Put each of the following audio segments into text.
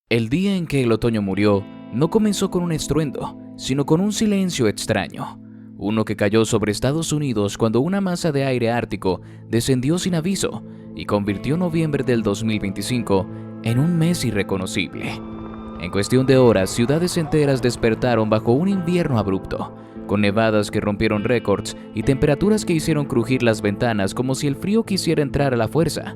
El día en que el otoño murió, no comenzó con un estruendo, sino con un silencio extraño. Uno que cayó sobre Estados Unidos cuando una masa de aire ártico descendió sin aviso y convirtió noviembre del 2025 en un mes irreconocible. En cuestión de horas, ciudades enteras despertaron bajo un invierno abrupto, con nevadas que rompieron récords y temperaturas que hicieron crujir las ventanas como si el frío quisiera entrar a la fuerza.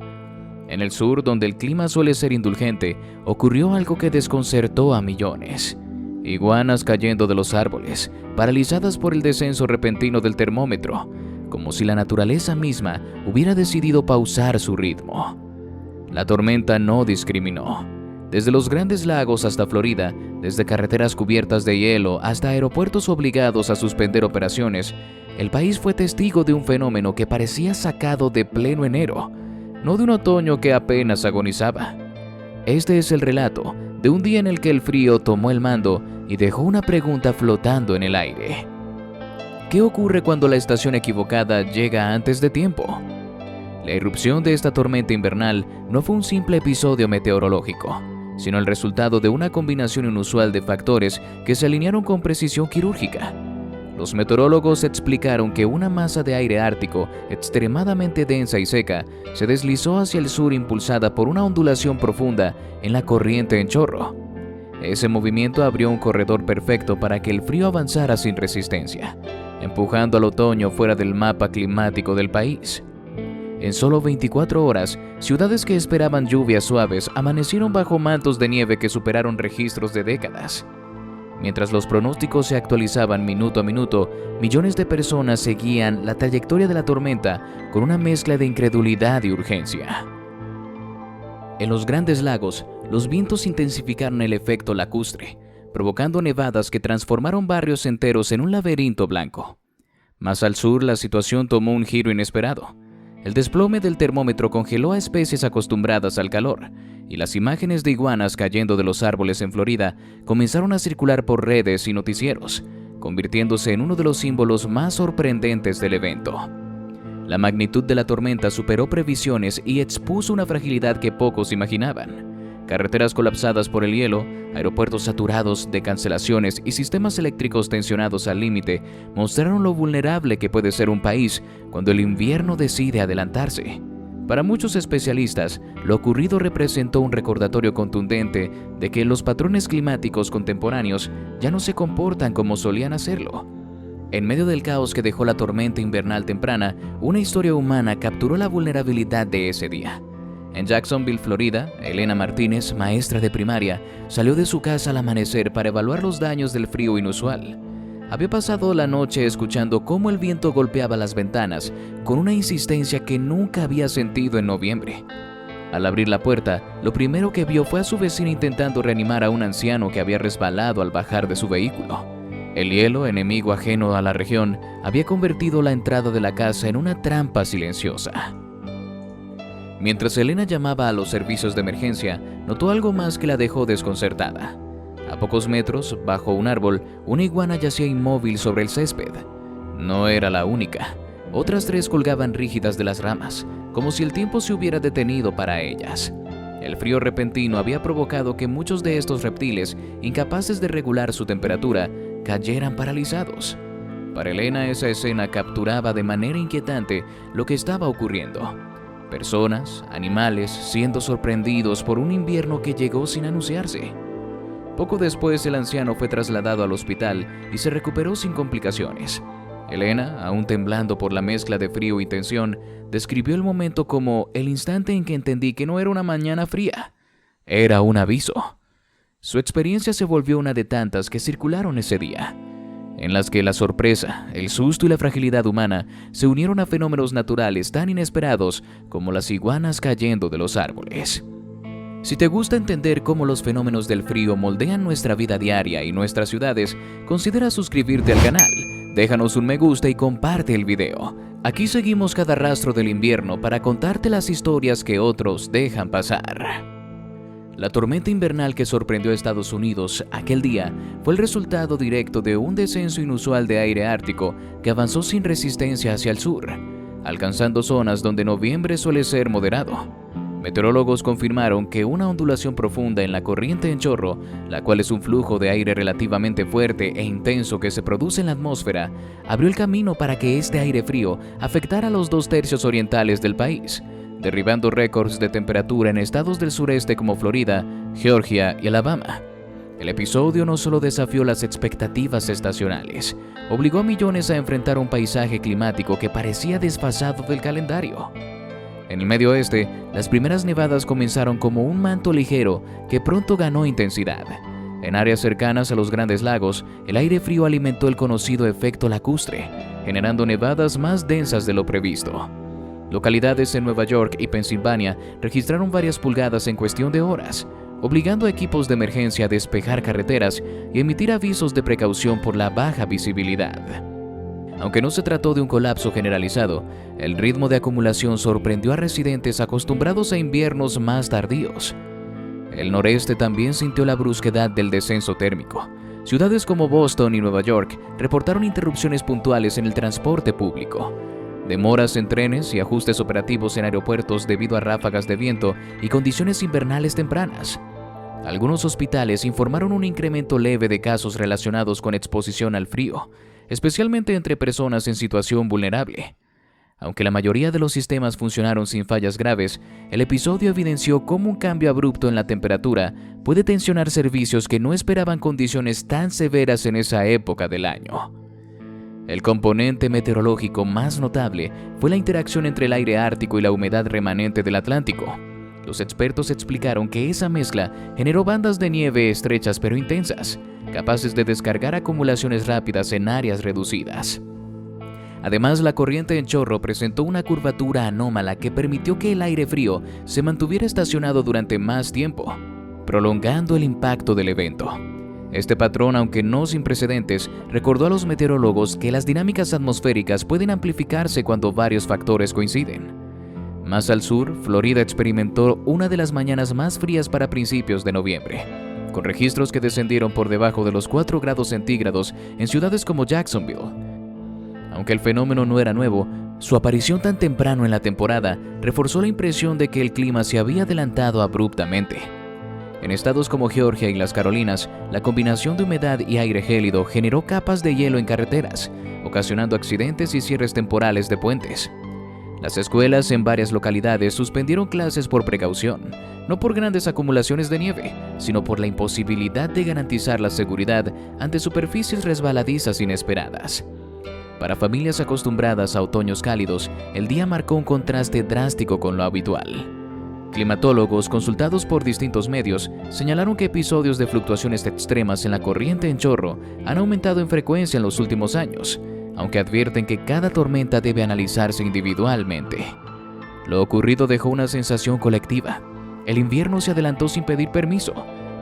En el sur, donde el clima suele ser indulgente, ocurrió algo que desconcertó a millones. Iguanas cayendo de los árboles, paralizadas por el descenso repentino del termómetro, como si la naturaleza misma hubiera decidido pausar su ritmo. La tormenta no discriminó. Desde los grandes lagos hasta Florida, desde carreteras cubiertas de hielo hasta aeropuertos obligados a suspender operaciones, el país fue testigo de un fenómeno que parecía sacado de pleno enero, no de un otoño que apenas agonizaba. Este es el relato de un día en el que el frío tomó el mando y dejó una pregunta flotando en el aire. ¿Qué ocurre cuando la estación equivocada llega antes de tiempo? La irrupción de esta tormenta invernal no fue un simple episodio meteorológico, sino el resultado de una combinación inusual de factores que se alinearon con precisión quirúrgica. Los meteorólogos explicaron que una masa de aire ártico extremadamente densa y seca se deslizó hacia el sur impulsada por una ondulación profunda en la corriente en chorro. Ese movimiento abrió un corredor perfecto para que el frío avanzara sin resistencia, empujando al otoño fuera del mapa climático del país. En solo 24 horas, ciudades que esperaban lluvias suaves amanecieron bajo mantos de nieve que superaron registros de décadas. Mientras los pronósticos se actualizaban minuto a minuto, millones de personas seguían la trayectoria de la tormenta con una mezcla de incredulidad y urgencia. En los grandes lagos, los vientos intensificaron el efecto lacustre, provocando nevadas que transformaron barrios enteros en un laberinto blanco. Más al sur, la situación tomó un giro inesperado. El desplome del termómetro congeló a especies acostumbradas al calor, y las imágenes de iguanas cayendo de los árboles en Florida comenzaron a circular por redes y noticieros, convirtiéndose en uno de los símbolos más sorprendentes del evento. La magnitud de la tormenta superó previsiones y expuso una fragilidad que pocos imaginaban. Carreteras colapsadas por el hielo, aeropuertos saturados de cancelaciones y sistemas eléctricos tensionados al límite mostraron lo vulnerable que puede ser un país cuando el invierno decide adelantarse. Para muchos especialistas, lo ocurrido representó un recordatorio contundente de que los patrones climáticos contemporáneos ya no se comportan como solían hacerlo. En medio del caos que dejó la tormenta invernal temprana, una historia humana capturó la vulnerabilidad de ese día. En Jacksonville, Florida, Elena Martínez, maestra de primaria, salió de su casa al amanecer para evaluar los daños del frío inusual. Había pasado la noche escuchando cómo el viento golpeaba las ventanas con una insistencia que nunca había sentido en noviembre. Al abrir la puerta, lo primero que vio fue a su vecina intentando reanimar a un anciano que había resbalado al bajar de su vehículo. El hielo, enemigo ajeno a la región, había convertido la entrada de la casa en una trampa silenciosa. Mientras Elena llamaba a los servicios de emergencia, notó algo más que la dejó desconcertada. A pocos metros, bajo un árbol, una iguana yacía inmóvil sobre el césped. No era la única. Otras 3 colgaban rígidas de las ramas, como si el tiempo se hubiera detenido para ellas. El frío repentino había provocado que muchos de estos reptiles, incapaces de regular su temperatura, cayeran paralizados. Para Elena, esa escena capturaba de manera inquietante lo que estaba ocurriendo. Personas, animales, siendo sorprendidos por un invierno que llegó sin anunciarse. Poco después, el anciano fue trasladado al hospital y se recuperó sin complicaciones. Elena, aún temblando por la mezcla de frío y tensión, describió el momento como el instante en que entendí que no era una mañana fría, era un aviso. Su experiencia se volvió una de tantas que circularon ese día, en las que la sorpresa, el susto y la fragilidad humana se unieron a fenómenos naturales tan inesperados como las iguanas cayendo de los árboles. Si te gusta entender cómo los fenómenos del frío moldean nuestra vida diaria y nuestras ciudades, considera suscribirte al canal, déjanos un me gusta y comparte el video. Aquí seguimos cada rastro del invierno para contarte las historias que otros dejan pasar. La tormenta invernal que sorprendió a Estados Unidos aquel día fue el resultado directo de un descenso inusual de aire ártico que avanzó sin resistencia hacia el sur, alcanzando zonas donde noviembre suele ser moderado. Meteorólogos confirmaron que una ondulación profunda en la corriente en chorro, la cual es un flujo de aire relativamente fuerte e intenso que se produce en la atmósfera, abrió el camino para que este aire frío afectara a los 2/3 orientales del país, derribando récords de temperatura en estados del sureste como Florida, Georgia y Alabama. El episodio no solo desafió las expectativas estacionales, obligó a millones a enfrentar un paisaje climático que parecía desfasado del calendario. En el medio oeste, las primeras nevadas comenzaron como un manto ligero que pronto ganó intensidad. En áreas cercanas a los grandes lagos, el aire frío alimentó el conocido efecto lacustre, generando nevadas más densas de lo previsto. Localidades en Nueva York y Pensilvania registraron varias pulgadas en cuestión de horas, obligando a equipos de emergencia a despejar carreteras y emitir avisos de precaución por la baja visibilidad. Aunque no se trató de un colapso generalizado, el ritmo de acumulación sorprendió a residentes acostumbrados a inviernos más tardíos. El noreste también sintió la brusquedad del descenso térmico. Ciudades como Boston y Nueva York reportaron interrupciones puntuales en el transporte público, demoras en trenes y ajustes operativos en aeropuertos debido a ráfagas de viento y condiciones invernales tempranas. Algunos hospitales informaron un incremento leve de casos relacionados con exposición al frío, especialmente entre personas en situación vulnerable. Aunque la mayoría de los sistemas funcionaron sin fallas graves, el episodio evidenció cómo un cambio abrupto en la temperatura puede tensionar servicios que no esperaban condiciones tan severas en esa época del año. El componente meteorológico más notable fue la interacción entre el aire ártico y la humedad remanente del Atlántico. Los expertos explicaron que esa mezcla generó bandas de nieve estrechas pero intensas, capaces de descargar acumulaciones rápidas en áreas reducidas. Además, la corriente en chorro presentó una curvatura anómala que permitió que el aire frío se mantuviera estacionado durante más tiempo, prolongando el impacto del evento. Este patrón, aunque no sin precedentes, recordó a los meteorólogos que las dinámicas atmosféricas pueden amplificarse cuando varios factores coinciden. Más al sur, Florida experimentó una de las mañanas más frías para principios de noviembre, con registros que descendieron por debajo de los 4 grados centígrados en ciudades como Jacksonville. Aunque el fenómeno no era nuevo, su aparición tan temprano en la temporada reforzó la impresión de que el clima se había adelantado abruptamente. En estados como Georgia y las Carolinas, la combinación de humedad y aire gélido generó capas de hielo en carreteras, ocasionando accidentes y cierres temporales de puentes. Las escuelas en varias localidades suspendieron clases por precaución, no por grandes acumulaciones de nieve, sino por la imposibilidad de garantizar la seguridad ante superficies resbaladizas inesperadas. Para familias acostumbradas a otoños cálidos, el día marcó un contraste drástico con lo habitual. Climatólogos consultados por distintos medios señalaron que episodios de fluctuaciones extremas en la corriente en chorro han aumentado en frecuencia en los últimos años, aunque advierten que cada tormenta debe analizarse individualmente. Lo ocurrido dejó una sensación colectiva. El invierno se adelantó sin pedir permiso,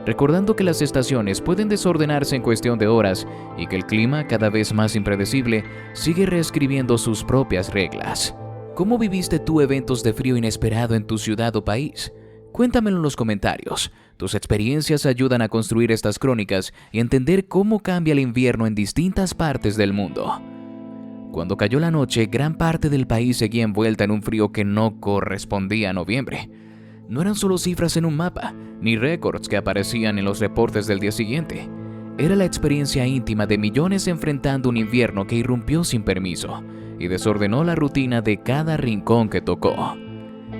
recordando que las estaciones pueden desordenarse en cuestión de horas y que el clima, cada vez más impredecible, sigue reescribiendo sus propias reglas. ¿Cómo viviste tú eventos de frío inesperado en tu ciudad o país? Cuéntamelo en los comentarios. Tus experiencias ayudan a construir estas crónicas y entender cómo cambia el invierno en distintas partes del mundo. Cuando cayó la noche, gran parte del país seguía envuelta en un frío que no correspondía a noviembre. No eran solo cifras en un mapa, ni récords que aparecían en los reportes del día siguiente. Era la experiencia íntima de millones enfrentando un invierno que irrumpió sin permiso y desordenó la rutina de cada rincón que tocó.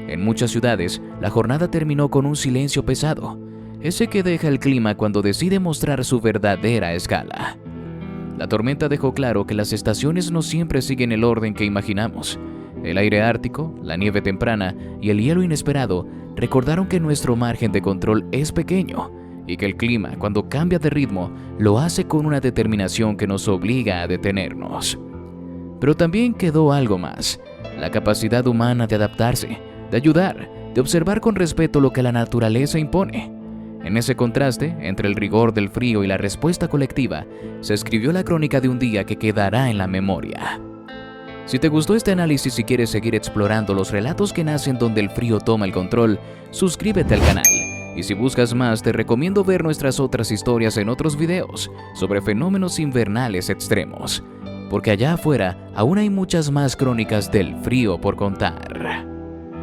En muchas ciudades, la jornada terminó con un silencio pesado, ese que deja el clima cuando decide mostrar su verdadera escala. La tormenta dejó claro que las estaciones no siempre siguen el orden que imaginamos. El aire ártico, la nieve temprana y el hielo inesperado recordaron que nuestro margen de control es pequeño y que el clima, cuando cambia de ritmo, lo hace con una determinación que nos obliga a detenernos. Pero también quedó algo más: la capacidad humana de adaptarse, de ayudar, de observar con respeto lo que la naturaleza impone. En ese contraste entre el rigor del frío y la respuesta colectiva, se escribió la crónica de un día que quedará en la memoria. Si te gustó este análisis y quieres seguir explorando los relatos que nacen donde el frío toma el control, suscríbete al canal. Y si buscas más, te recomiendo ver nuestras otras historias en otros videos sobre fenómenos invernales extremos, porque allá afuera aún hay muchas más crónicas del frío por contar.